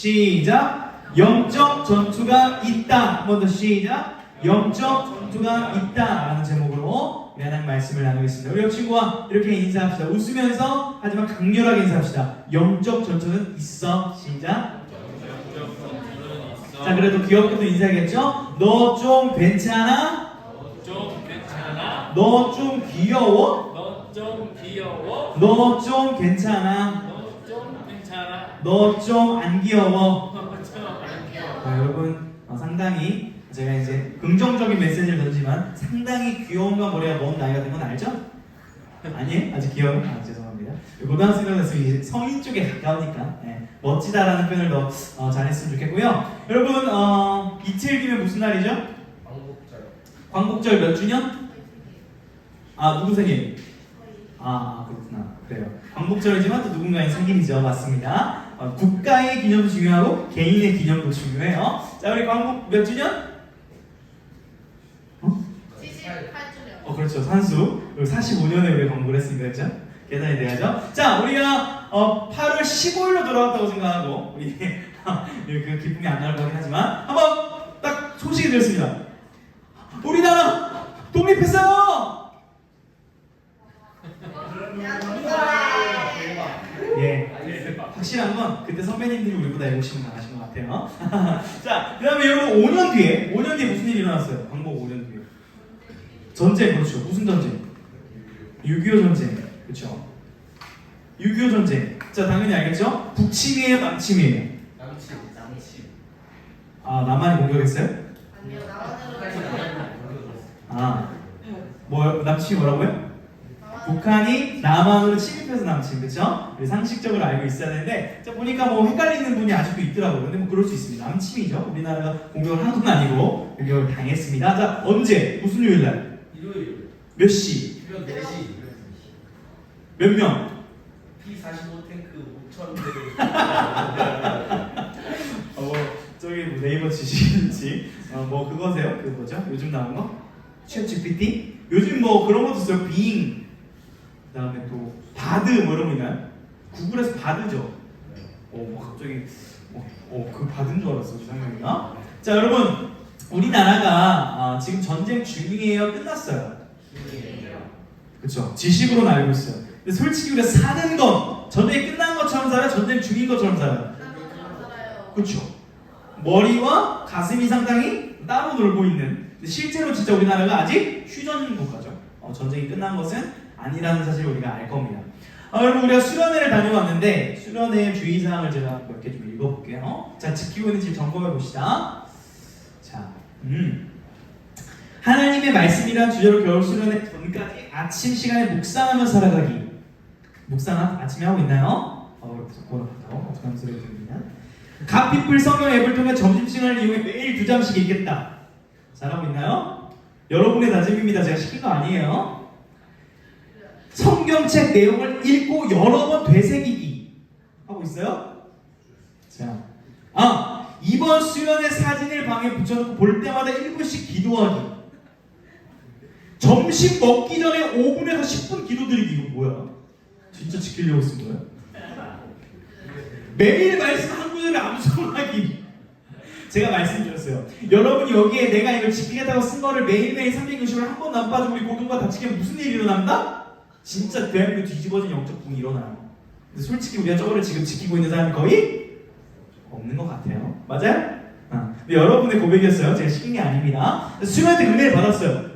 시작. 영적 전투가 있다. 한 번 더 시작. 영적 전투가 있다 라는 제목으로 우리 하나님 말씀을 나누겠습니다. 우리 옆 친구와 이렇게 인사합시다. 웃으면서 하지만 강렬하게 인사합시다. 영적 전투는 있어. 시작. 자, 그래도 귀엽게 또 인사하겠죠? 너 좀 괜찮아? 너 좀 귀여워? 너 좀 귀여워? 너 좀 괜찮아? 너 좀 괜찮아? 너 좀 안 귀여워? 너 좀 안 귀여워? 자, 여러분 제가 이제 긍정적인 메시지를 던지지만 상당히 귀여움과 머리가 먼 나이가 된 건 알죠? 아니에요? 아직 귀여워요? 죄송합니다. 고등학생이라서 이제 성인 쪽에 가까우니까 멋지다라는 표현을 더 잘했으면 좋겠고요. 여러분 이틀 뒤면 무슨 날이죠? 광복절. 광복절 몇 주년? 누구 생일? 그렇구나. 그래요. 광복절이지만 또 누군가의 생일이죠. 맞습니다. 국가의 기념도 중요하고 개인의 기념도 중요해요. 자, 우리 광복 몇 주년? 78주년. 그렇죠. 산수. 45년에 우리 광복을 했으니까 그렇죠? 계산이 돼야죠. 자, 우리가 8월 15일로 돌아왔다고 생각하고 우리 그 기쁨이 안 나올 거긴 하지만 한번 딱 소식이 들었습니다. 우리나라 독립했어요. 예, 확실한 건 그때 선배님들이 우리보다 애국심을 나가신 것 같아요. 자, 그 다음에 여러분 5년 뒤에 무슨 일이 일어났어요? 광복 5년 뒤에 전쟁. 그렇죠. 무슨 전쟁? 6.25 전쟁. 그렇죠. 6.25 전쟁. 자, 당연히 알겠죠? 북침이에요? 남침이에요? 남친. 남한이 공격했어요? 아니요, 나만으로. 남침이 뭐라고요? 북한이 남한으로 침입해서 남침, 그렇죠? 우리 상식적으로 알고 있어야 되는데, 자, 보니까 헷갈리는 분이 아직도 있더라고요. 근데 그럴 수 있습니다. 남침이죠. 우리나라가 공격을 한 건 아니고 공격을 당했습니다. 자, 언제? 무슨 요일날? 일요일. 몇 시? 새벽 4시. 몇 명? P45 탱크 5,000대. 저기 네이버 지식인지 그거세요? 그 뭐죠? 요즘 나온 거? 챗 GPT? 요즘 그런 것도 있어요. 빙, 그 다음에 또 바드 이런 거 있나요? 구글에서 바드죠. 갑자기 그 바드인 줄 알았어. 주상명이가. 자, 여러분 우리나라가 지금 전쟁 중이에요? 끝났어요? 그렇죠. 지식으로는 알고 있어요. 근데 솔직히 우리가 사는 건 전쟁이 끝난 것처럼 살아요? 전쟁 중인 것처럼 살아요? 그렇죠. 머리와 가슴이 상당히 따로 놀고 있는. 근데 실제로 진짜 우리나라가 아직 휴전 국가죠. 전쟁이 끝난 것은 아니라는 사실을 우리가 알 겁니다. 여러분 우리가 수련회를 다녀왔는데 수련회 주의사항을 제가 몇 개 좀 읽어볼게요. 자, 지키고 있는지 점검해 봅시다. 자, 하나님의 말씀이란 주제로 겨울 수련회 전까지 아침 시간에 묵상하며 살아가기. 묵상 아침에 하고 있나요? 어떻게 하면 소리가 들리냐? 갓피플 성경 앱을 통해 점심시간을 이용해 매일 2장씩 읽겠다. 잘하고 있나요? 여러분의 다짐입니다. 제가 시킨 거 아니에요. 성경책 내용을 읽고 여러 번 되새기기. 하고 있어요? 자, 이번 수련회 사진을 방에 붙여놓고 볼 때마다 1분씩 기도하기. 점심 먹기 전에 5분에서 10분 기도드리기. 이거 뭐야? 진짜 지키려고 쓴 거야? 매일 말씀 한 구절을 암송하기. 제가 말씀드렸어요. 여러분이 여기에 내가 이걸 지키겠다고 쓴 거를 매일매일 360을 한 번도 안 빠지고 우리 고등과 다 지키면 무슨 일이 일어난다? 진짜 대한민국 뒤집어진 영적 붕이 일어나요. 근데 솔직히 우리가 저거를 지금 지키고 있는 사람이 거의 없는 것 같아요. 맞아요? 근데 여러분의 고백이었어요. 제가 시킨 게 아닙니다. 수련회 때 은혜를 받았어요.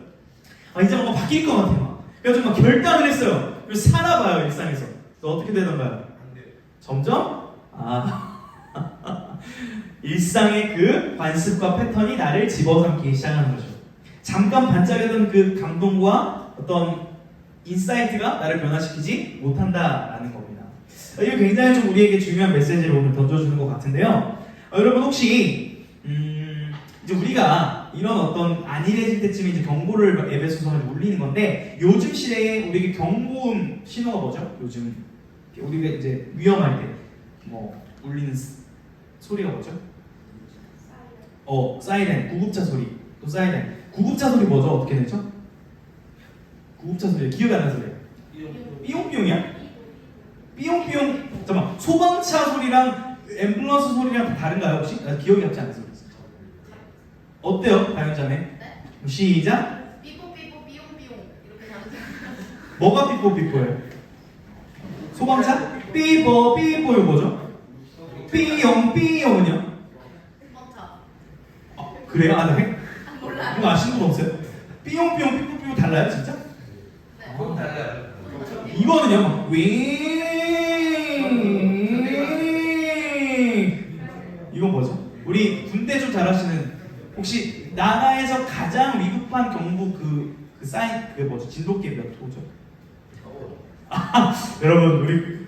이제 뭔가 바뀔 것 같아요. 그래서 막 결단을 했어요. 그래서 살아봐요, 일상에서. 또 어떻게 되던가요? 점점 일상의 그 관습과 패턴이 나를 집어삼키기 시작하는 거죠. 잠깐 반짝이던 그 감동과 어떤 인사이트가 나를 변화시키지 못한다라는 겁니다. 이게 굉장히 좀 우리에게 중요한 메시지를 오늘 던져주는 것 같은데요. 여러분 혹시 이제 우리가 이런 어떤 안일해질 때쯤에 이제 경보를 앱에서 통해서 울리는 건데 요즘 시대에 우리에게 경고음 신호가 뭐죠? 요즘 우리가 이제 위험할 때 울리는 소리가 뭐죠? 사이렌, 구급차 소리. 또 사이렌. 구급차 소리 뭐죠? 어떻게 되죠? 구급차 소리 기억이 안 나는 소리예요. 삐용삐용이야? 삐용삐용. 잠깐만. 소방차 소리랑 앰뷸런스 소리랑 다른가요 혹시? 기억이 잡지 않아서 어때요 다현자매? 네? 시작. 삐뽀삐뽀 삐용삐용 이렇게 다르죠. 뭐가 삐뽀삐뽀예요? 소방차? 삐뽀 삐뽀 이거 뭐죠? 삐용 삐용은요? 멈춰. 그래요? 아, 네? 몰라요. 이거 아시는 분 없어요? 삐용삐용 삐뽀삐용 달라요 진짜? 네. 그건 달라요. 이거는요 막 윙. 이건 뭐죠? 우리 군대 좀 잘하시는 혹시 나라에서 가장 위급한 경보 그 사인 그게 뭐죠? 진돗개 몇 호죠? 여러분 우리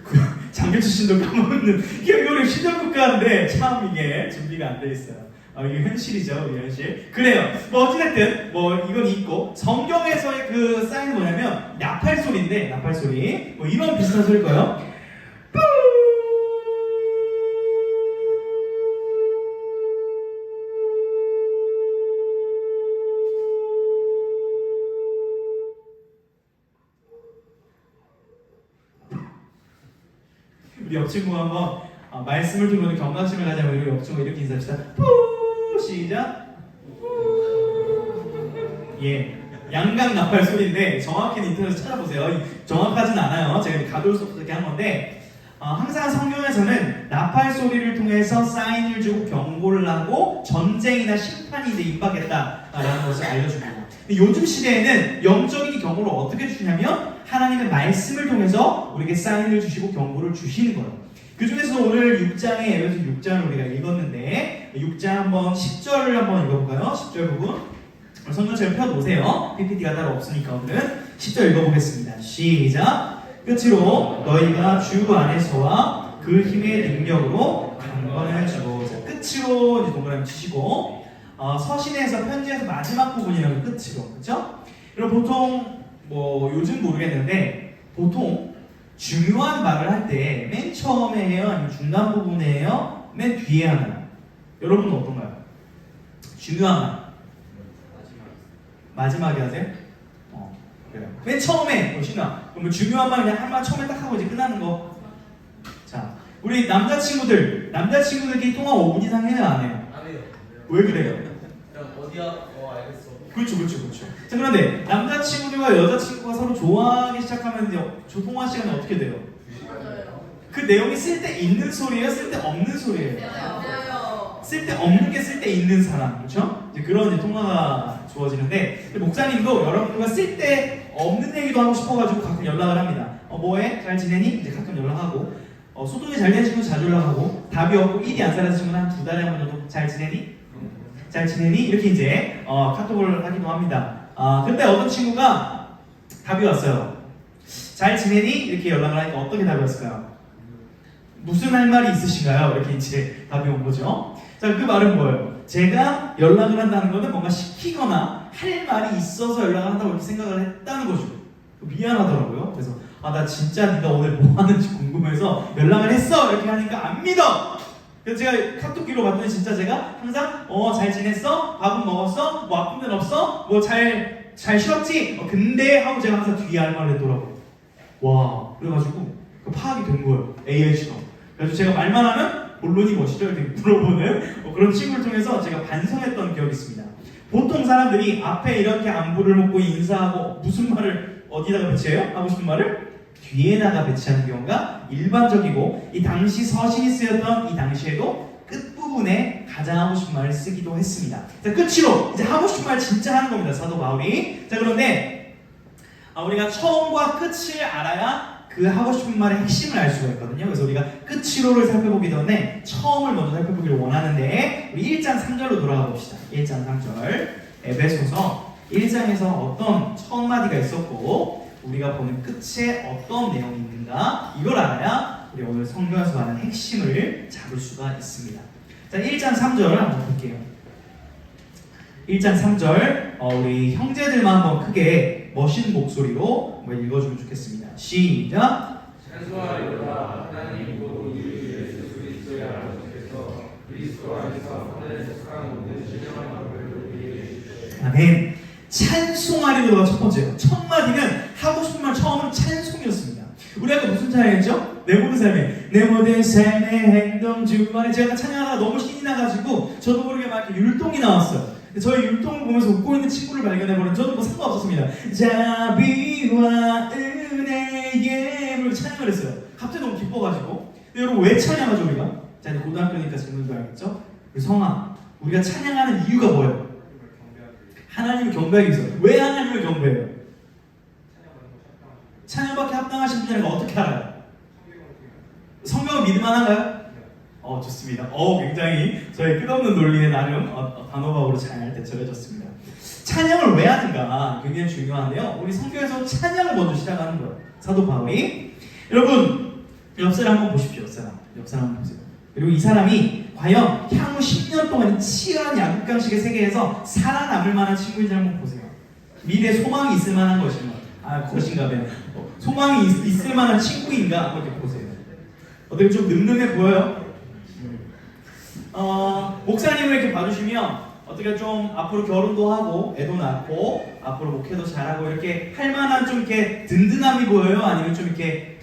장교 출신도 까먹는 이게 우리 시절 국가인데 참 이게 준비가 안 돼 있어요. 이게 현실이죠, 우리 현실. 그래요. 뭐 어찌됐든 뭐 이건 있고 성경에서의 그 사인은 뭐냐면 나팔 소리인데 나팔 소리 뭐 이런 비슷한 소리일 거예요. 우리 옆 친구가 한번 말씀을 들으면 경각심을 가자면 우리 옆 친구 이렇게 인사합시다. 시작. 예, 양각 나팔 소리인데 정확히는 인터넷에서 찾아보세요. 정확하진 않아요. 제가 가둘 수 없게 한 건데 항상 성경에서는 나팔 소리를 통해서 사인을 주고 경고를 하고 전쟁이나 심판이 이제 임박했다라는 것을 알려줍니다. 근데 요즘 시대에는 영적인 경고를 어떻게 주냐면 하나님의 말씀을 통해서 우리에게 사인을 주시고 경고를 주시는 거예요. 그 중에서 오늘 6장에 에베소 6장을 우리가 읽었는데 6장 한번 10절을 한번 읽어볼까요? 10절 부분 성경책을 펴놓으세요. PPT가 따로 없으니까 오늘은 10절 읽어보겠습니다. 시작. 끝으로 너희가 주 안에서와 그 힘의 능력으로 강건을 주고 끝으로 이제 동그라미 치시고 서신에서 편지에서 마지막 부분이라면 끝으로 그렇죠? 그럼 보통 뭐 요즘 모르겠는데 보통 중요한 말을 할 때 맨 처음에 해요? 아니면 중간 부분에 해요? 맨 뒤에 하나요? 여러분은 어떤가요? 중요한 말 마지막에 하세요? 그래요. 맨 처음에 보시나 그러면 중요한 말 그냥 한 말 처음에 딱 하고 이제 끝나는 거. 자, 우리 남자친구들끼리 통화 5분 이상 해요 안 해요? 안 해요. 왜 그래요? 그냥 어디야? 알겠어. 그렇죠. 자, 그런데 남자친구들과 여자친구가 서로 좋아하기 시작하면 이제 통화 시간이 어떻게 돼요? 맞아요. 그 내용이 쓸 때 있는 소리예요? 쓸 때 없는 소리예요? 맞아요. 쓸 때 없는 게 쓸 때 있는 사람, 그렇죠? 이제 그런 이제 통화가 주어지는데 목사님도 여러분들과 쓸 때 없는 얘기도 하고 싶어가지고 가끔 연락을 합니다. 뭐해? 잘 지내니? 이제 가끔 연락하고 소통이 잘 되시면 자주 연락하고 답이 없고 일이 안 살아지시면 한 2달에 한 번 정도 잘 지내니? 잘 지내니? 이렇게 이제 카톡을 하기도 합니다. 근데 어떤 친구가 답이 왔어요. 잘 지내니? 이렇게 연락을 하니까 어떻게 답이 왔을까요? 무슨 할 말이 있으신가요? 이렇게 이제 답이 온 거죠. 자, 그 말은 뭐예요? 제가 연락을 한다는 거는 뭔가 시키거나 할 말이 있어서 연락을 한다고 이렇게 생각을 했다는 거죠. 미안하더라고요. 그래서 나 진짜 네가 오늘 뭐 하는지 궁금해서 연락을 했어 이렇게 하니까 안 믿어. 그래서 제가 카톡기로 봤더니 진짜 제가 항상 잘 지냈어? 밥은 먹었어? 뭐 아픈 데는 없어? 뭐 잘 쉬었지? 근데 하고 제가 항상 뒤에 할 말을 했더라고요. 와, 그래가지고 파악이 된 거예요. AI처럼. 그래서 제가 말만 하면 본론이 뭐시죠? 이렇게 물어보는 그런 친구를 통해서 제가 반성했던 기억이 있습니다. 보통 사람들이 앞에 이렇게 안부를 묻고 인사하고 무슨 말을 어디다가 배치해요? 하고 싶은 말을 뒤에다가 배치하는 경우가 일반적이고 이 당시 서신이 쓰였던 이 당시에도 끝부분에 가장 하고 싶은 말을 쓰기도 했습니다. 자, 끝으로 이제 하고 싶은 말 진짜 하는 겁니다. 사도 바울이. 자, 그런데 우리가 처음과 끝을 알아야 그 하고 싶은 말의 핵심을 알 수가 있거든요. 그래서 우리가 끝으로를 살펴보기 전에 처음을 먼저 살펴보기를 원하는데 우리 1장 3절로 돌아가 봅시다. 1장 3절 에베소서 1장에서 어떤 첫 마디가 있었고 우리가 보는 끝에 어떤 내용이 있는가 이걸 알아야 우리 오늘 성경에서 말하는 핵심을 잡을 수가 있습니다. 자, 1장 3절 한번 볼게요. 1장 3절 우리 형제들만 한번 크게 멋있는 목소리로 한번 읽어주면 좋겠습니다. 시작. 찬송하리로다 하나님 곧 우리 예수 그리스도의 아버지께서 그리스도 안에서 하늘에 속한 모든 신령한 말을 우리에게 주시되 아멘. 찬송하리로가 첫 번째예요. 첫 마디는 하고 싶은 말 처음은 찬송이었습니다. 우리 아까 무슨 찬양했죠? 내 모든 삶의 행동 주관에 제가 찬양하다가 너무 신이 나가지고 저도 모르게 막 이렇게 율동이 나왔어요. 저희 율동을 보면서 웃고 있는 친구를 발견해버린 저도 뭐 상관없었습니다. 자비와 은혜에 이렇게 찬양을 했어요. 갑자기 너무 기뻐가지고. 근데 여러분 왜 찬양하죠 우리가? 자 이제 고등학교니까 질문도 알겠죠? 우리 성아, 우리가 찬양하는 이유가 뭐예요? 하나님을 경배하기 위해서. 왜 하나님을 경배해요? 찬양밖에 합당하신 분이라는 거 어떻게 알아요? 성경을 믿을만한가요? 좋습니다. 굉장히 저희 끝없는 논리에 나름 단호박으로 잘 대처해졌습니다. 찬양을 왜 하는가 굉장히 중요한데요. 우리 성경에서 찬양을 먼저 시작하는 거예요. 사도 바울이. 여러분 옆 사람 한번 보십시오. 옆 사람 한번 보세요. 그리고 이 사람이 과연 향후 10년 동안 치열한 야구강식의 세계에서 살아남을 만한 친구인지 한번 보세요. 미래 소망이 있을 만한 것인가 봐요. 소망이 있을 만한 친구인가 한번 이렇게 보세요. 어떻게 좀 늠름해 보여요? 목사님을 이렇게 봐주시면 어떻게 좀 앞으로 결혼도 하고 애도 낳고 앞으로 목회도 잘하고 이렇게 할 만한 좀 이렇게 든든함이 보여요? 아니면 좀 이렇게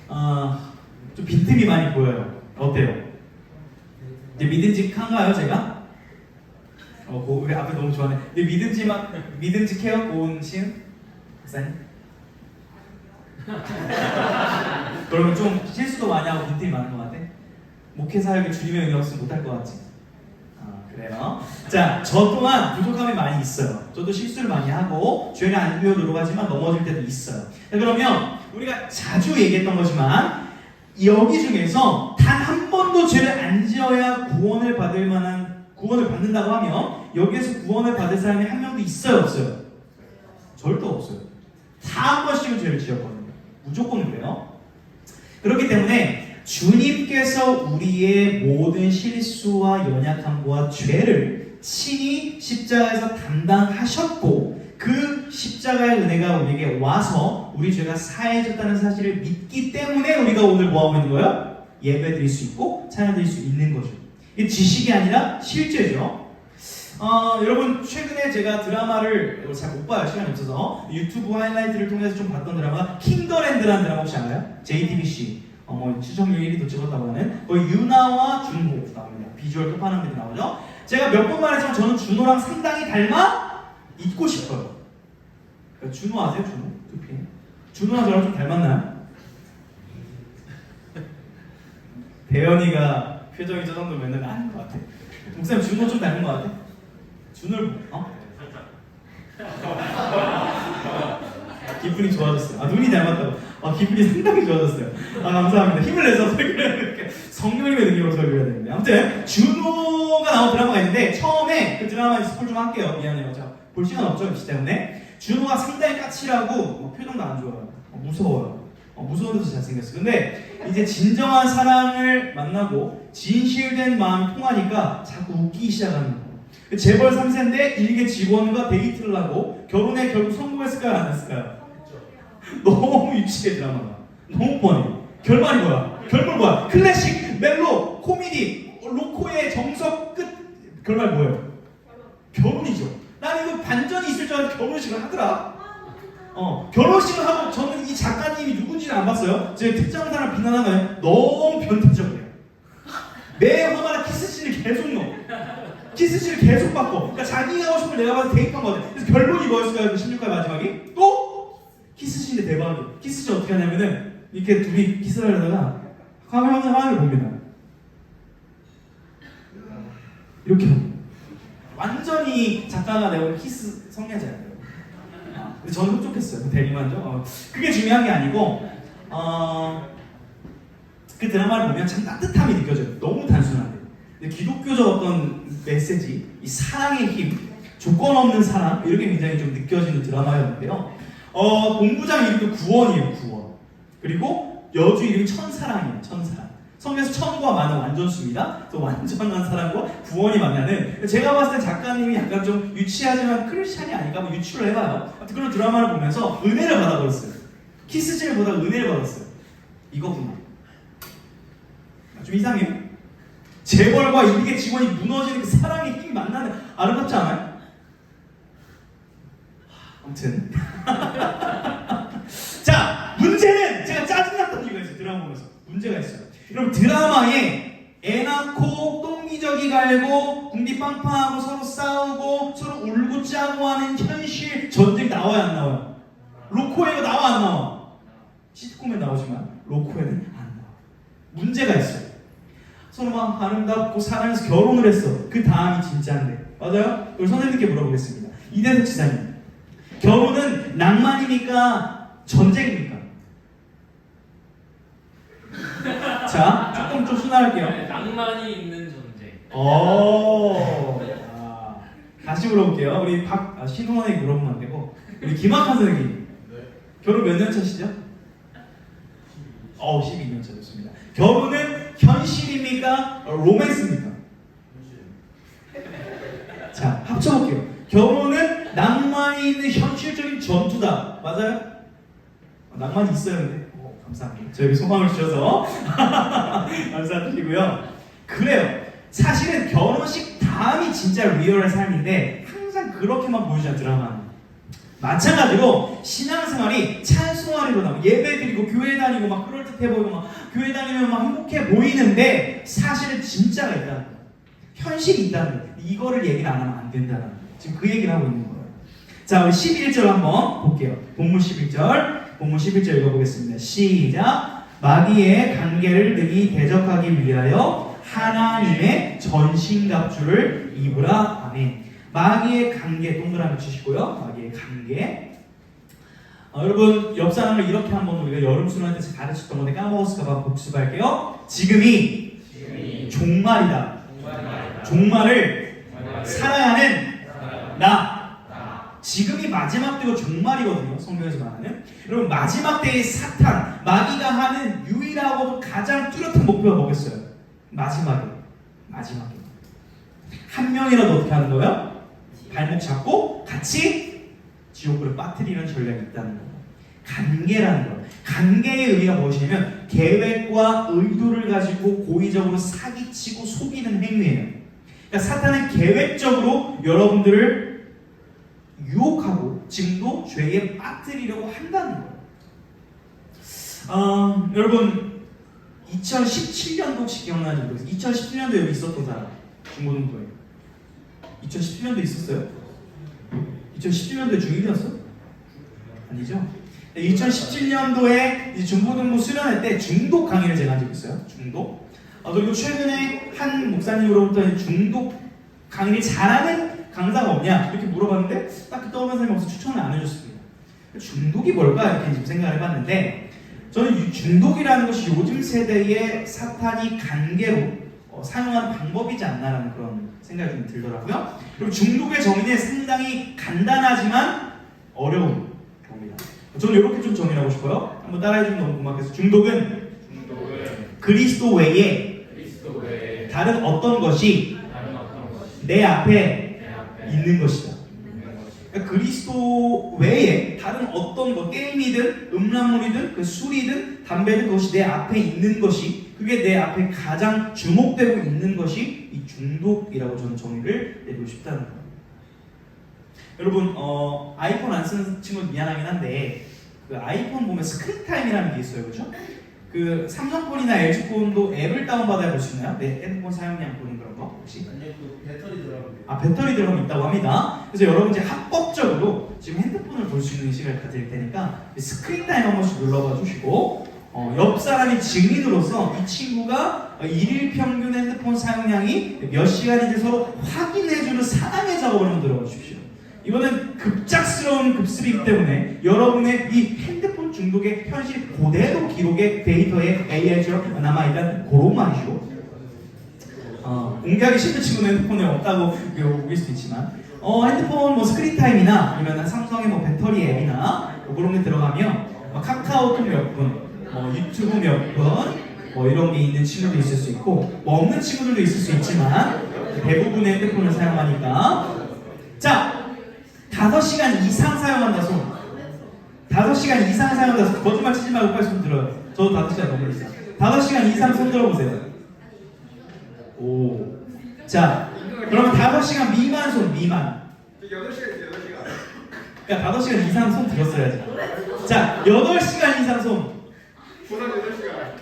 좀 빈틈이 많이 보여요? 어때요? 이제 믿음직한가요 제가? 우리 앞에 너무 좋아하네. 근데 믿음직해요? 고은신 목사님? 그러면 좀 실수도 많이 하고 빈틈이 많은 것 같아? 목회 사역에 주님의 은혜 없으면 못할 것 같지? 그래요. 자, 저 또한 부족함이 많이 있어요. 저도 실수를 많이 하고 죄를 안 지으려고 하지만 넘어질 때도 있어요. 자, 그러면 우리가 자주 얘기했던 거지만 여기 중에서 단 한 번도 죄를 안 지어야 구원을 받는다고 하면 여기에서 구원을 받을 사람이 한 명도 있어요, 없어요? 절대 없어요. 다 한 번씩은 죄를 지었거든요. 무조건 그래요. 그렇기 때문에 주님께서 우리의 모든 실수와 연약함과 죄를 친히 십자가에서 담당하셨고 그 십자가의 은혜가 우리에게 와서 우리 죄가 사해졌다는 사실을 믿기 때문에 우리가 오늘 뭐하고 있는 거예요? 예배 드릴 수 있고 찬양 드릴 수 있는 거죠. 이게 지식이 아니라 실제죠. 여러분 최근에 제가 드라마를 잘 못 봐요. 시간이 없어서 유튜브 하이라이트를 통해서 좀 봤던 드라마가 킹더랜드라는 드라마 혹시 알아요? JTBC 시청률 1위도 찍었다고 하는 거기 유나와 준호 나옵니다. 비주얼 끝판왕 들이 나오죠. 제가 몇 번 말했지만 저는 준호랑 상당히 닮아 있고 싶어요. 그러니까 준호 아세요? 준호랑 저랑 좀 닮았나요? 대현이가 표정이 저 정도 맨날 아닌 것 같아. 목사님 준호 좀 닮은 것 같아? 준호를 기분이 좋아졌어요. 눈이 닮았다고. 기분이 상당히 좋아졌어요. 감사합니다. 힘을 내서 설교를 성령님의 능력으로 설교해야 되는데 아무튼 준호가 나온 드라마가 있는데 처음에 그 드라마 스포를 좀 할게요. 미안해요. 제가 볼 시간 없죠. MC 때문에. 준호가 상당히 까칠하고 표정도 안 좋아요. 무서워요. 무서운데도 잘생겼어요. 근데 이제 진정한 사랑을 만나고 진실된 마음이 통하니까 자꾸 웃기기 시작하는 거예요. 재벌 3세인데 일개 직원과 데이트를 하고 결혼에 결국 성공했을까요? 안 했을까요? 너무 유치해 드라마가. 너무 뻔해. 결말이 뭐야? 결말 뭐야? 클래식, 멜로, 코미디, 로코의 정석 끝. 결말 뭐예요? 결혼이죠. 나는 이거 반전이 있을 줄 알았는데 결혼식을 하더라. 결혼식을 하고 저는 이 작가님이 누군지는 안 봤어요. 제 특정 사람 비난하는 거예요. 너무 변태적이에요. 매 화마다 키스씬을 계속 넣어. 키스씬을 계속 받고. 그러니까 자기가 하고 싶은 내가 봐서 대입한 거거든. 그래서 결론이 뭐였을까요? 그 16화 마지막이? 또 키스씬의 대박이에요. 키스씬 어떻게 하냐면은 이렇게 둘이 키스를 하다가 화면을 봅니다. 이렇게 합니다. 완전히 작가가 내온 키스 성애자예요. 근데 저는 흡족했어요. 대리만족. 그게 중요한 게 아니고 그 드라마를 보면 참 따뜻함이 느껴져요. 너무 단순한데. 근데 기독교적 어떤 메시지, 이 사랑의 힘, 조건 없는 사랑 이렇게 굉장히 좀 느껴지는 드라마였는데요. 본부장 이름도 구원이에요. 구원. 그리고 여주 이름이 천사랑이에요. 천사랑. 성경에서 천과 만은 완전수입니다. 또 완전한 사랑과 구원이 만나는. 제가 봤을 때 작가님이 약간 좀 유치하지만 크리스찬이 아닌가 뭐 유추를 해봐요. 그런 드라마를 보면서 은혜를 받아버렸어요. 키스씬을 보다가 은혜를 받았어요. 이거구나. 좀 이상해요. 재벌과 일개 직원이 무너지는 그 사랑의 힘이 만나는 아름답지 않아요? 아무튼 자, 문제는 제가 짜증났던 이유가 있어요. 문제가 있어요. 여러분 드라마에 애 낳고 똥기저귀 갈고 궁디 빵빵하고 서로 싸우고 서로 울고 짜고 하는 현실 전쟁 나와요 안 나와요? 로코에가 나와 안 나와? 시트콤에 나오지만 로코에는 안 나와. 문제가 있어요. 서로 막 아름답고 사랑해서 결혼을 했어. 그 다음이 진짜인데 맞아요? 우리 선생님께 물어보겠습니다. 이대석 지사님, 결혼은 낭만입니까? 전쟁입니까? 자, 조금 좀 순화할게요. 네, 낭만이 있는 전쟁. 다시 물어볼게요. 우리 신호원에게 물어보면 안 되고 우리 김학한 선생님, 결혼 몇 년 차시죠? 12년 차 좋습니다. 결혼은 현실입니까? 로맨스입니까? 자, 합쳐볼게요. 결혼은 낭만이 있는 현실적인 전투다. 맞아요? 낭만이 있어요, 근데. 감사합니다. 저에게 소망을 주셔서 감사드리고요. 그래요. 사실은 결혼식 다음이 진짜 리얼한 삶인데 항상 그렇게만 보이잖아, 드라마는. 마찬가지로 신앙생활이 찬송하리로 나오고 예배 드리고 교회 다니고 막 그럴듯해 보이고 막 교회 다니면 막 행복해 보이는데 사실은 진짜가 있다는 거예요. 현실이 있다는 거예요. 이거를 얘기를 안 하면 안 된다는 거예요. 지금 그 얘기를 하고 있는 거예요. 자, 우리 11절 한번 볼게요. 본문 11절 읽어보겠습니다. 시작. 마귀의 관계를 능히 대적하기 위하여 하나님의 전신갑주를 입으라. 아멘. 마귀의 관계 동그라미 치시고요. 마귀의 관계. 여러분 옆 사람을 이렇게 한번 우리가 여름 수련회 때 가르쳤던 건데 까먹었을까봐 복습할게요. 지금이 종말이다. 종말을 살아가는 나. 지금이 마지막 때고 종말이거든요. 성경에서 말하는. 여러분 마지막 때의 사탄, 마귀가 하는 유일하고도 가장 뚜렷한 목표가 뭐겠어요? 마지막에. 한 명이라도 어떻게 하는 거예요? 발목 잡고 같이 지옥불에 빠뜨리는 전략이 있다는 거예요. 관계라는 거예요. 관계의 의미가 무엇이냐면 계획과 의도를 가지고 고의적으로 사기치고 속이는 행위예요. 그러니까 사탄은 계획적으로 여러분들을 유혹하고 지금도 죄에 빠뜨리려고 한다는 거예요. 여러분 2017년도 혹시 기억나는지 모르겠어요. 2017년도 여기 있었던 사람 중고등부에 2017년도 있었어요? 2017년도에 중1이었어? 아니죠? 2017년도에 중고등부 수련회 때 중독 강의를 제가 한 적이 있어요. 중독. 그리고 최근에 한 목사님으로부터 중독 강의를 잘하는 강사가 없냐 이렇게 물어봤는데 딱히 떠오르는 사람이 없어서 추천을 안 해줬습니다. 중독이 뭘까 이렇게 지금 생각을 해봤는데 저는 중독이라는 것이 요즘 세대의 사탄이 관계로 사용하는 방법이지 않나라는 그런 생각이 좀 들더라고요. 그리고 중독의 정의는 상당히 간단하지만 어려운 겁니다. 저는 이렇게 좀 정의하고 싶어요. 한번 따라해주면 너무 고맙겠어요. 중독은 그리스도 외에 다른 어떤 것이 내 앞에 있는 것이다. 그러니까 그리스도 외에 다른 어떤 것, 게임이든 음란물이든 그 술이든 담배든 그것이 내 앞에 있는 것이 그게 내 앞에 가장 주목되고 있는 것이 이 중독이라고 저는 정의를 내리고 싶다는 거예요. 여러분 아이폰 안 쓰는 친구는 미안하긴 한데 그 아이폰 보면 스크린 타임이라는 게 있어요, 그렇죠? 그 삼성폰이나 LG폰도 앱을 다운받아야 볼 수 있나요? 네, 핸드폰 사용량 보는 그런 거 혹시? 아니요, 그 배터리 들어가면 배터리 들어가면 있다고 합니다. 그래서 여러분 이제 합법적으로 지금 핸드폰을 볼 수 있는 시간을 가질 테니까 스크린 타임 한 번씩 눌러봐 주시고 옆 사람이 증인으로서 이 친구가 일일 평균 핸드폰 사용량이 몇 시간인지 서로 확인해주는 사람의 작업을 한번 들어봐 주십시오. 이거는 급작스러운 급습이기 때문에 여러분의 이 핸드폰 중독의 현실 그대로 기록의 데이터에 AI처럼 남아있다는 그런 말이죠. 공개하기 싫은 친구는 핸드폰에 없다고 우길 수도 있지만 핸드폰 뭐 스크린 타임이나 아니면 삼성의 뭐 배터리 앱이나 뭐 그런 게 들어가면 카카오톡 몇 분, 유튜브 몇 분, 이런 게 있는 친구도 있을 수 있고 없는 친구들도 있을 수 있지만 대부분의 핸드폰을 사용하니까 자 5시간 이상 사용한다 손 5시간 이상 사용한다 손 거짓말 치지 말고 빨리 손 들어요. 저도 5시간 넘었어요. 5시간 이상 손 들어보세요. 오. 자, 그러면 5시간 미만 손 미만. 8시간. 그러니까 5시간 이상 손 들었어야지. 자, 8시간 이상 손. 보다 8시간.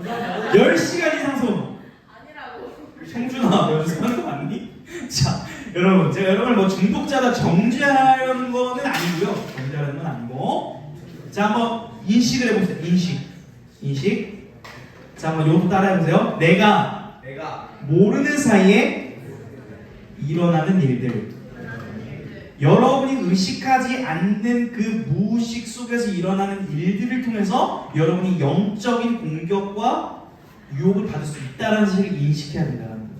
10시간 이상 소음. 아니라고. 성준아, 너 사는 거 맞니? 자, 여러분, 제가 여러분을 뭐 중독자다 정죄하려는 거는 아니고요. 정죄하려는 건 아니고. 자, 한번 인식을 해봅시다. 인식. 자, 한번 요것도 따라해보세요. 내가 모르는 사이에 일어나는 일들. 여러분이 의식하지 않는 그 무의식 속에서 일어나는 일들을 통해서 여러분이 영적인 공격과 유혹을 받을 수 있다는 사실을 인식해야 된다는 거예요.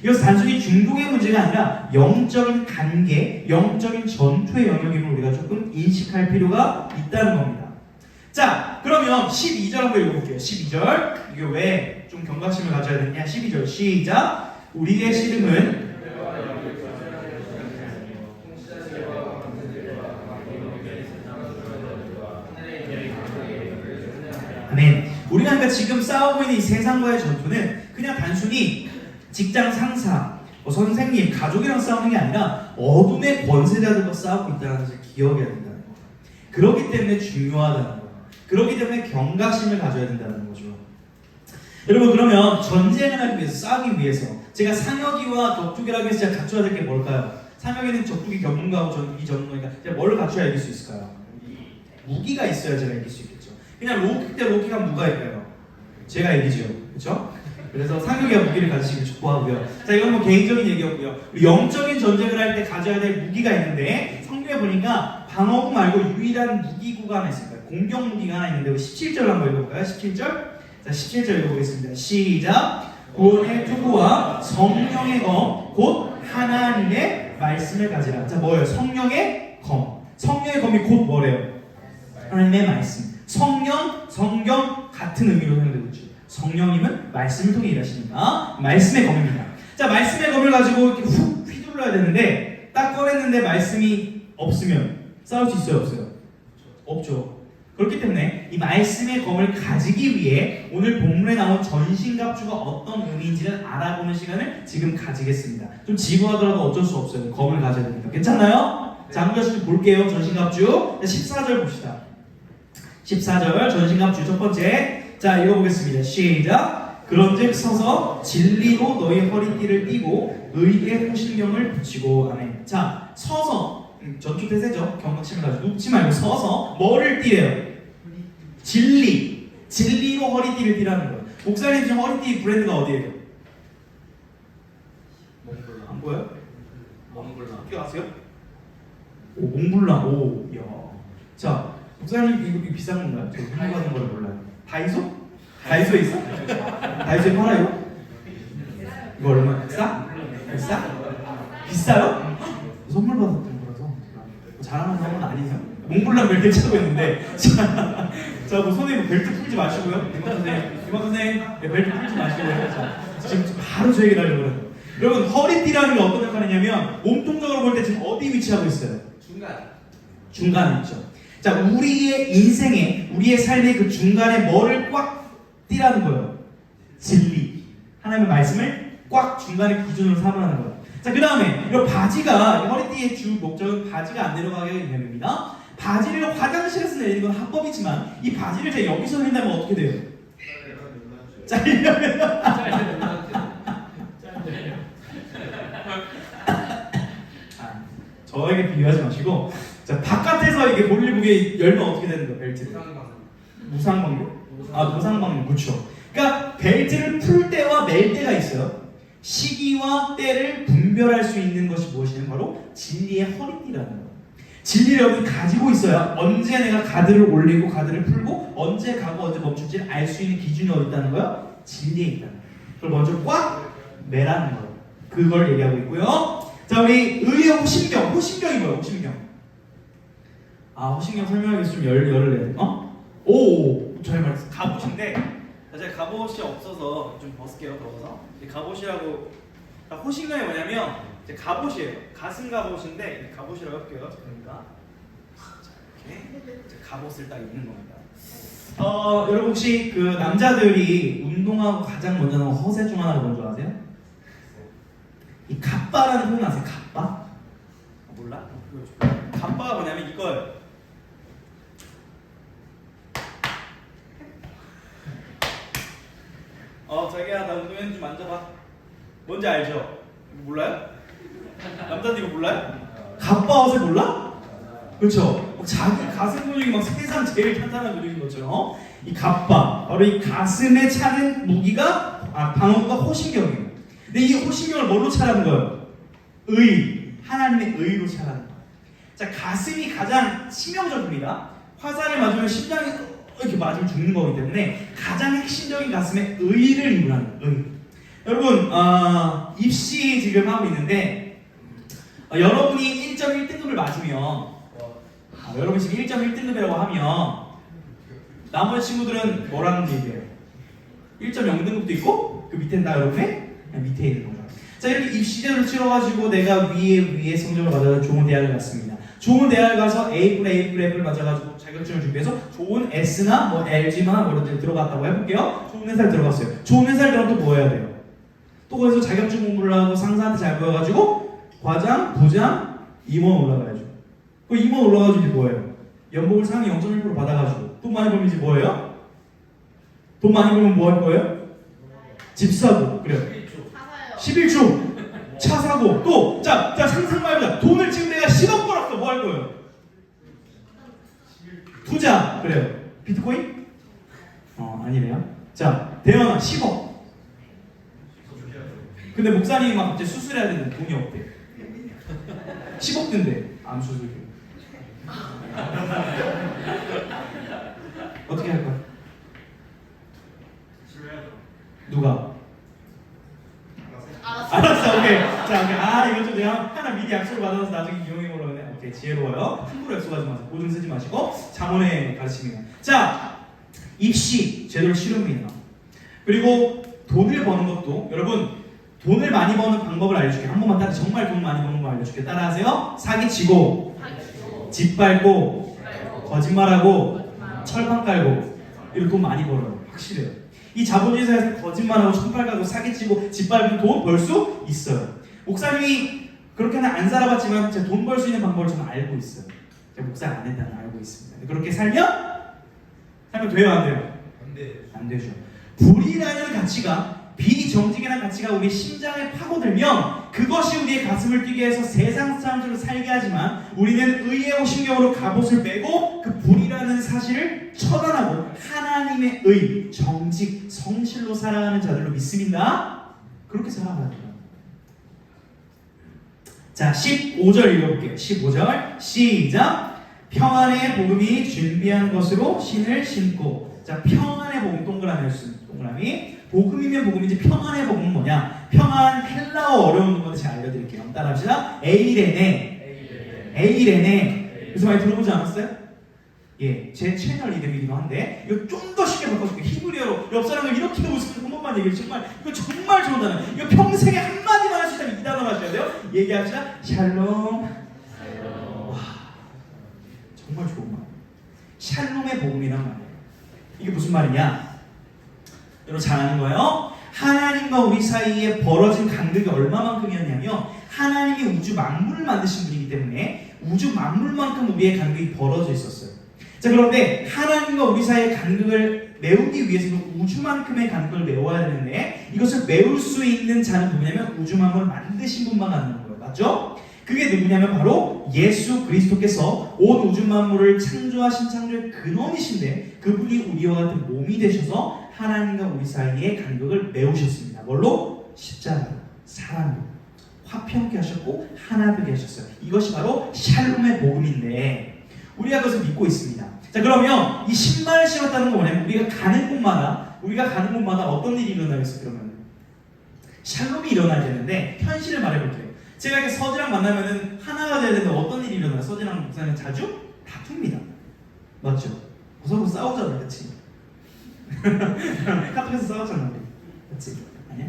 이것은 단순히 중독의 문제가 아니라 영적인 관계, 영적인 전투의 영역임을 우리가 조금 인식할 필요가 있다는 겁니다. 자, 그러면 12절 한번 읽어볼게요. 12절. 이게 왜 좀 경각심을 가져야 되냐? 12절 시작. 우리의 씨름은 아멘. 우리가 그러니까 지금 싸우고 있는 이 세상과의 전투는 그냥 단순히 직장 상사, 선생님, 가족이랑 싸우는 게 아니라 어둠의 권세자들과 싸우고 있다는 것을 기억해야 된다는 거예요. 그렇기 때문에 중요하다는 거예요. 그렇기 때문에 경각심을 가져야 된다는 거죠. 여러분, 그러면 전쟁을 하기 위해서, 싸우기 위해서 제가 상혁이와 격투기를 하기 위해서 제가 갖춰야 될 게 뭘까요? 상혁이는 격투기 전문가고 전투기 전문가니까 제가 뭘 갖춰야 이길 수 있을까요? 무기가 있어야 제가 이길 수 있겠죠. 그냥 로킥 때 로킥 하면 누가 이길까요? 제가 이기죠. 그렇죠? 그래서 상혁이가 무기를 가지시길 축복하고요. 자, 이건 뭐 개인적인 얘기였고요. 우리 영적인 전쟁을 할 때 가져야 될 무기가 있는데 성경에 보니까 방어구 말고 유일한 무기구가 하나 있을 거예요. 공격 무기가 하나 있는데 17절 한번 읽어볼까요? 17절? 자, 17절 읽어보겠습니다. 시작! 구원의 투구와 성령의 검, 곧 하나님의 말씀을 가지라. 자, 뭐예요? 성령의 검. 성령의 검이 곧 뭐래요? 하나님의 말씀. 성령, 성경 같은 의미로 사용되고 있죠. 성령님은 말씀을 통해 일하시니까 말씀의 검입니다. 자, 말씀의 검을 가지고 이렇게 훅 휘둘러야 되는데 딱 꺼냈는데 말씀이 없으면 싸울 수 있어요, 없어요? 없죠. 그렇기 때문에 이 말씀의 검을 가지기 위해 오늘 본문에 나온 전신갑주가 어떤 의미인지를 알아보는 시간을 지금 가지겠습니다. 좀 지루하더라도 어쩔 수 없어요. 검을 가져야 되니까. 괜찮나요? 자, 한 번씩 좀 볼게요. 전신갑주. 14절 봅시다. 14절 전신갑주 첫 번째. 자, 읽어보겠습니다. 시작. 그런즉 서서 진리로 너희 허리띠를 띠고 의의 호신경을 붙이고. 아멘. 자, 서서 전투 태세죠. 경각심을 가지고 눕지 말고 서서 뭐를 띠래요? 진리. 진리로 허리띠를 띠라는 거예요. 목사님 지금 허리띠 브랜드가 어디예요? 몽블랑. 안 보여요? 몽블랑. 어떻게 아세요? 오, 몽블랑. 오, 이야. 자, 목사님 이거 비싼 건가요? 저 한국 가는 걸 몰라요. 다이소? 다이소에 있어? 다이소에 팔아요? 이거 얼마? 싸? 싸? 비싸요? 선물 받았던 거라서 자랑하는 건 아니세요? 몽블랑 벨트 차고 있는데 자, 뭐 손에 뭐 벨트 풀지 마시고요. 이만 선생님, 네, 벨트 풀지 마시고요. 자, 지금 바로 저 얘기를 하려고 그래요. 여러분, 허리띠라는 게 어떤 역할을 하냐면 몸통적으로 볼 때 지금 어디 위치하고 있어요? 중간에 있죠. 자, 우리의 인생에, 우리의 삶의 그 중간에 뭐를 꽉 띠라는 거예요? 진리. 하나님의 말씀을 꽉 중간에 기준으로 삼으라는 거예요. 자, 그 다음에 이 바지가, 허리띠의 주 목적은 바지가 안 내려가게 하기 때문입니다. 바지를 화장실에서 내리는 건 합법이지만 이 바지를 제가 여기서 내린다면 어떻게 돼요? 잘리면 저에게 비교하지 마시고, 자, 바깥에서 이게 볼일 보게 열면 어떻게 되는 거예요? 벨트를 무상방류? 아, 무상방류. 그렇죠. 그러니까 벨트를 풀 때와 멜 때가 있어요. 시기와 때를 분별할 수 있는 것이 무엇이냐면 바로 진리의 허리띠라는 거예요. 진리를 여러분이 가지고 있어야 언제 내가 가드를 올리고 가드를 풀고 언제 가고 언제 멈출지를 알 수 있는 기준이 어디 있다는 거예요? 진리에 있다는 거예요. 그걸 먼저 꽉 매라는 거예요. 그걸 얘기하고 있고요. 자, 우리 의의 호신경. 호신경이 뭐예요? 호신경. 아, 호신경 설명하기 위해서 좀 열을 내야 돼. 오, 잘 말했어. 갑옷인데 제가 갑옷이 없어서 좀 벗을게요. 더워서. 갑옷이라고. 호신경이 뭐냐면 이제 갑옷이에요. 가슴 갑옷인데 갑옷이라고 할게요. 그러니까 자, 이렇게 이제 갑옷을 딱 입는 겁니다. 여러분 혹시 그 남자들이 운동하고 가장 먼저 나오는 허세 중 하나가 뭔지 아세요? 이 갑바라는 표현 아세요? 갑바? 몰라? 갑바가 뭐냐면 이거예요. 만져봐. 뭔지 알죠? 몰라요? 남자들 이거 몰라요? 갑바옷을 몰라? 그렇죠. 자기 가슴 근육이 막 세상 제일 탄탄한 근육인 것처럼 이 갑바, 바로 이 가슴에 차는 무기가 방어구가 호신경이에요. 근데 이 호신경을 뭘로 차라는 거예요? 하나님의 의로 차라는 거예요. 자, 가슴이 가장 치명적입니다. 화살을 맞으면 심장이 이렇게 맞으면 죽는 거기 때문에 가장 핵심적인 가슴에 의를 입으라는 거예요. 여러분, 입시 지금 하고 있는데 여러분이 1.1등급을 맞으면 여러분 지금 1.1등급이라고 하면 나머지 친구들은 뭐라는 얘기예요? 1.0등급도 있고 그 밑에는 다 여러분의 밑에 있는 건가요? 자, 이렇게 입시제도를 치러가지고 내가 위에 성적을 받아서 좋은 대학을 갔습니다. 좋은 대학을 가서 A+F를 맞아가지고 자격증을 준비해서 좋은 S나 뭐 LG나 뭐 이런 데 들어갔다고 해볼게요. 좋은 회사를 들어갔어요. 좋은 회사를 들어가면 또 뭐 해야 돼요? 또 거기서 자격증 공부를 하고 상사한테 잘 보여가지고 과장, 부장, 임원 올라가야죠. 그 임원 올라가지고 이제 뭐예요? 연봉을 상위 0.1% 받아가지고 돈 많이 벌면 이제 뭐예요? 돈 많이 벌면 뭐 할 거예요? 집 사고. 그래요. 사사요. 11조 차 사고 또 자 상상만 해보자. 돈을 지금 내가 10억 벌었어. 뭐 할 거예요? 투자. 그래요. 비트코인? 아니래요. 자, 대현아 10억. 근데 목사님이 막 갑자기 수술해야 되는데 돈이 없대. 10억 든대. 암 수술. 어떻게 할 거야? 누가? 알았어, 오케이. 자, 오케이. 이건 좀 내가 하나 미리 약속을 받아서 나중에 이용해 보려고 해. 오케이, 지혜로워요. 함부로 약속하지 마세요. 보증 쓰지 마시고 장원의 가르침이에요. 자, 입시 제대로 치릅니다. 그리고 돈을 버는 것도 여러분 돈을 많이 버는 방법을 알려줄게요. 한 번만 따라 정말 돈 많이 버는 거 알려줄게요. 따라하세요. 사기치고, 집 밟고, 거짓말하고, 철판 깔고 이렇게 돈 많이 벌어요. 확실해요. 이 자본주의 사회에서 거짓말하고 철판 깔고 사기치고 집 밟으면 돈 벌 수 있어요. 목사님이 그렇게는 안 살아봤지만 제가 돈 벌 수 있는 방법을 저는 알고 있어요. 제가 목사 안 했다는 알고 있습니다. 그렇게 살면 돼요, 안 돼요? 안 되죠. 불이라는 가치가 비정직이라는 가치가 우리 심장에 파고들면 그것이 우리의 가슴을 뛰게 해서 세상 사람들을 살게 하지만 우리는 의의 호신경으로 갑옷을 빼고 그 불이라는 사실을 처단하고 하나님의 의, 정직, 성실로 살아가는 자들로 믿습니다. 그렇게 살아가야 돼요. 자, 15절 읽어볼게요. 15절 시작. 평안의 복음이 준비한 것으로 신을 신고. 자, 평안의 복음 동그라미였습니다. 동그라미. 복음이면 복음이지 평안의 복음은 뭐냐? 평안 헬라어 어려운 것들 제가 알려드릴게요. 한번 따라합시다. 에이레네. 그래서 많이 들어보지 않았어요? 예, 제 채널 이름이기도 한데 이거 좀 더 쉽게 바꿔줄게요. 히브리어로 옆 사람을 이렇게 웃으면 한 번만 얘기해. 이거 정말 좋은 단어. 이거 평생에 한마디만 할 수 있다면 이 단어 하셔야 돼요. 얘기합시다. 샬롬. 와, 정말 좋은 말. 샬롬의 복음이란 말이에요. 이게 무슨 말이냐? 여러분 잘 아는 거예요. 하나님과 우리 사이에 벌어진 간극이 얼마만큼이었냐면 하나님이 우주 만물을 만드신 분이기 때문에 우주 만물만큼 우리의 간극이 벌어져 있었어요. 자, 그런데 하나님과 우리 사이의 간극을 메우기 위해서는 우주만큼의 간극을 메워야 되는데 이것을 메울 수 있는 자는 누구냐면 우주 만물을 만드신 분만 가능한 거예요. 맞죠? 그게 누구냐면 바로 예수 그리스도께서 온 우주 만물을 창조하신 창조의 근원이신데 그분이 우리와 같은 몸이 되셔서 하나님과 우리 사이의 간격을 메우셨습니다. 뭘로? 십자가로, 사랑으로 화평케 하셨고 하나 되게 하셨어요. 이것이 바로 샬롬의 복음인데 우리가 그것을 믿고 있습니다. 자, 그러면 이 신발을 신었다는 건 뭐냐면 우리가 가는 곳마다 어떤 일이 일어나겠어요? 그러면 샬롬이 일어나야 되는데 현실을 말해볼게요. 제가 이렇게 서지랑 만나면은 하나가 돼야 되는데 어떤 일이 일어나요? 서지랑 목사는 자주 다툽니다. 맞죠? 서로 싸우잖아요, 그렇지? 카톡에서 싸웠잖아, 그렇지? 아니야?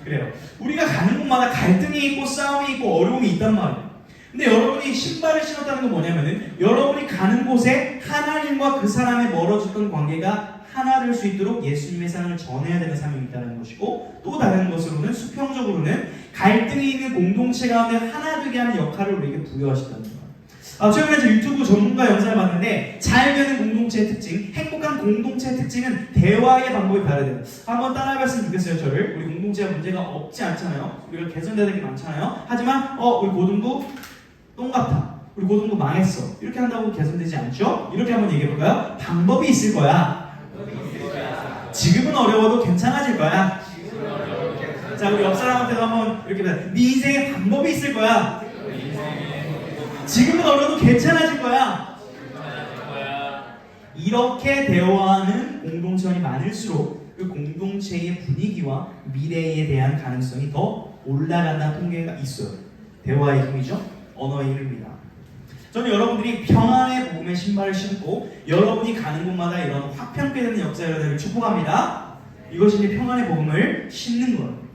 그래요. 우리가 가는 곳마다 갈등이 있고 싸움이 있고 어려움이 있단 말이에요. 근데 여러분이 신발을 신었다는 건 뭐냐면은 여러분이 가는 곳에 하나님과 그 사람의 멀어졌던 관계가 하나 될 수 있도록 예수님의 사랑을 전해야 되는 사명이 있다는 것이고 또 다른 것으로는 수평적으로는 갈등이 있는 공동체 가운데 하나 되게 하는 역할을 우리에게 부여하셨다는 거예요. 최근에 제 유튜브 전문가 영상을 봤는데 잘 되는 공동체의 특징, 행복한 공동체의 특징은 대화의 방법이 다르대요. 한번 따라해봤으면 좋겠어요. 저를. 우리 공동체가 문제가 없지 않잖아요. 우리가 개선돼야 될 게 많잖아요. 하지만 우리 고등부 똥 같아. 우리 고등부 망했어. 이렇게 한다고 개선되지 않죠? 이렇게 한번 얘기해볼까요? 방법이 있을 거야. 지금은 어려워도 괜찮아질 거야. 자, 우리 옆 사람한테도 한번 이렇게 네 인생에 방법이 있을 거야. 지금은 어려워도 괜찮아질 거야. 이렇게 대화하는 공동체원이 많을수록 그 공동체의 분위기와 미래에 대한 가능성이 더 올라간다는 통계가 있어요. 대화의 힘이죠. 언어의 힘입니다. 저는 여러분들이 평안의 복음의 신발을 신고 여러분이 가는 곳마다 이런 화평케 되는 역사 여러분을 축복합니다. 이것이 이제 평안의 복음을 신는 거예요.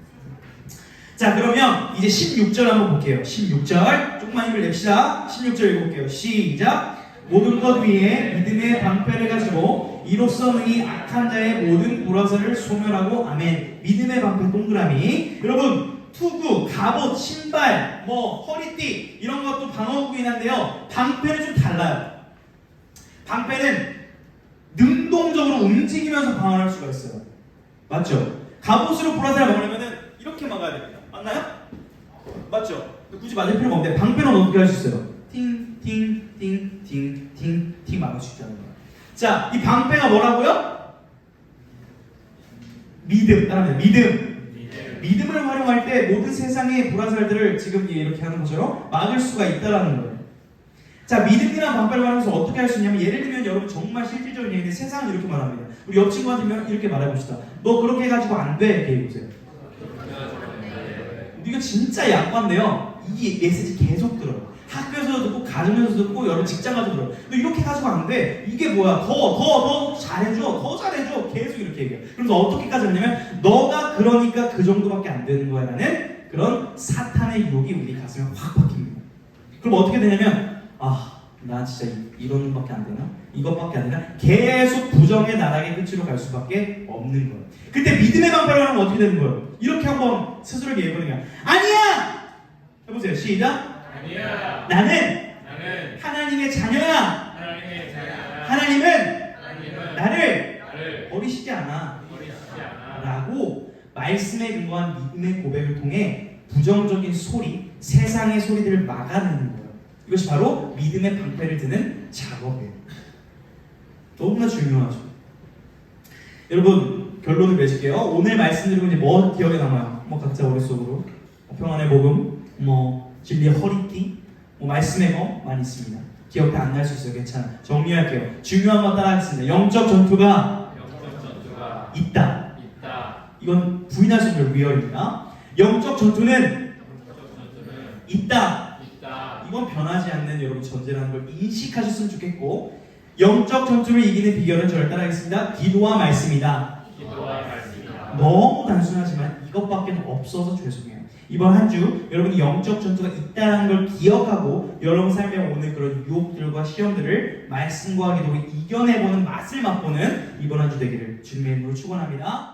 자, 그러면 이제 16절 한번 볼게요. 16절 조금만 힘을 냅시다. 16절 읽어볼게요. 시작. 모든 것 위에 믿음의 방패를 가지고 이로써 능히 악한 자의 모든 불화살을 소멸하고 아멘. 믿음의 방패 동그라미. 여러분 투구, 갑옷, 신발, 허리띠 이런 것도 방어구긴 한데요. 방패는 좀 달라요. 방패는 능동적으로 움직이면서 방어할 수가 있어요. 맞죠? 갑옷으로 불화살을 막으려면 이렇게 막아야 됩니다. 맞나요? 맞죠? 굳이 맞을 필요가 없는데 방패는 어떻게 할 수 있어요? 팅 막을 수 있다는 거예요. 자, 이 방패가 뭐라고요? 믿음. 따라합니다. 믿음을 활용할 때 모든 세상의 불화살들을 지금 이렇게 하는 것처럼 막을 수가 있다는 거예요. 자, 믿음이란 방패를 활용해서 어떻게 할 수 있냐면 예를 들면 여러분 정말 실질적인 얘기인데 세상은 이렇게 말합니다. 우리 옆 친구한테 이렇게 말해봅시다. 너 그렇게 해가지고 안 돼. 이렇게 얘기해보세요. 이거 진짜 약관데요. 이 메시지 계속 들어요. 학교에서도 듣고 가정에서도 듣고 여러분 직장 가서 들어요. 너 이렇게 가지고 안 돼. 이게 뭐야? 더 잘해줘. 계속 이렇게 얘기해요. 그래서 어떻게까지 하냐면 너가 그러니까 그 정도밖에 안 되는 거야 라는 그런 사탄의 유혹이 우리 가슴에 확 박힙니다. 그럼 어떻게 되냐면 나 진짜 이런 놈밖에 안 되나? 이것밖에 안 되나? 계속 부정의 나락의 끝으로 갈 수밖에 없는 거예요. 그때 믿음의 방패를 하면 어떻게 되는 거예요? 이렇게 한번 스스로에게 얘기해보는 거야. 아니야! 해보세요. 시작. 아니야. 나는 하나님의 자녀야. 하나님은 나를 버리시지 않아. 라고 말씀에 근거한 믿음의 고백을 통해 부정적인 소리, 세상의 소리들을 막아내는 거예요. 이것이 바로 믿음의 방패를 드는 작업이에요. 너무나 중요하죠. 여러분 결론을 맺을게요. 오늘 말씀드리고 이제 뭐 기억에 남아요? 각자 머릿속으로 평안의 복음, 진리의 허리띠, 말씀의 거 많이 있습니다. 기억 다 안 날 수 있어요. 괜찮아. 정리할게요. 중요한 거 따라하겠습니다. 영적 전투가 있다. 이건 부인할 수 없는 리얼입니다. 영적 전투는 있다. 이건 변하지 않는 여러분 전제라는 걸 인식하셨으면 좋겠고 영적 전투를 이기는 비결은 저를 따라하겠습니다. 기도와 말씀이다. 너무 단순하지만 이것밖에 없어서 죄송해요. 이번 한 주 여러분이 영적 전투가 있다는 걸 기억하고 여러분 삶에 오는 그런 유혹들과 시험들을 말씀과 기도로 이겨내보는 맛을 맛보는 이번 한 주 되기를 주님의 이름으로 축원합니다.